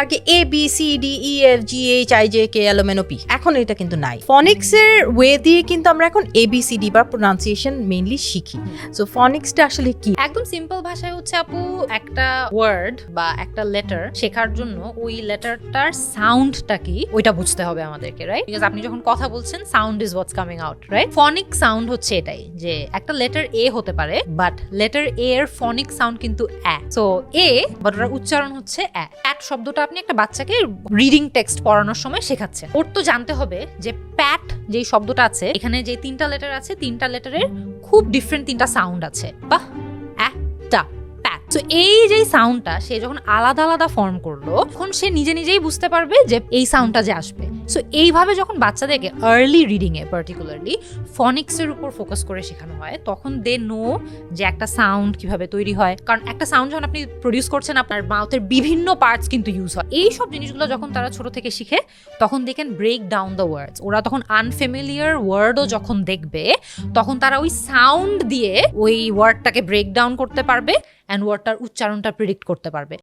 আগে A B C D E F G H I J K L M N O P, এখন এটা কিন্তু নাই। ফনিক্সের way দিয়ে কিন্তু আমরা এখন এ বি সি ডি বা প্রোনাউন্সিয়েশন মেইনলি শিখি। সো ফনিক্সটা আসলে কি? একদম সিম্পল ভাষায় হচ্ছে আপু, একটা ওয়ার্ড বা একটা লেটার শেখার জন্য ওই লেটারটার সাউন্ডটা কি ওইটা বুঝতে হবে আমাদেরকে, রাইট? বিকজ আপনি যখন কথা বলছেন, sound is what's coming out, right? Phonic sound হচ্ছে এটাই, যে একটা লেটার এ হতে পারে বাট লেটার এ এর ফনিক সাউন্ড কিন্তু এ। সো এ বাট ওটার উচ্চারণ হচ্ছে এ। প্যাট শব্দটা আপনি একটা বাচ্চাকে রিডিং টেক্সট পড়ানোর সময় শেখাচ্ছেন, ওর তো জানতে হবে যে প্যাট যেই শব্দটা আছে, এখানে যে তিনটা লেটার আছে, তিনটা লেটারের খুব ডিফারেন্ট তিনটা সাউন্ড আছে, বাহ, একটা প্যাট। তো এই যে সাউন্ডটা সে যখন আলাদা আলাদা ফর্ম করলো, তখন সে নিজে নিজেই বুঝতে পারবে যে এই সাউন্ডটা যে আসবে। সো এইভাবে যখন বাচ্চাদেরকে আর্লি রিডিং এ পার্টিকুলারলি ফনিক্সের উপর ফোকাস করে শেখানো হয়, তখন দে নো যে একটা সাউন্ড কিভাবে তৈরি হয়। কারণ একটা সাউন্ড যখন আপনি প্রডিউস করছেন, আপনার মাউথের বিভিন্ন পার্টস কিন্তু ইউজ হয়। এই সব জিনিসগুলো যখন তারা ছোট থেকে শিখে, তখন they can break down the words. ওরা তখন আনফ্যামিলিয়ার ওয়ার্ডও যখন দেখবে, তখন তারা ওই সাউন্ড দিয়ে ওই ওয়ার্ডটাকে ব্রেক ডাউন করতে পারবে অ্যান্ড ওয়ার্ডটার উচ্চারণটা প্রেডিক্ট করতে পারবে।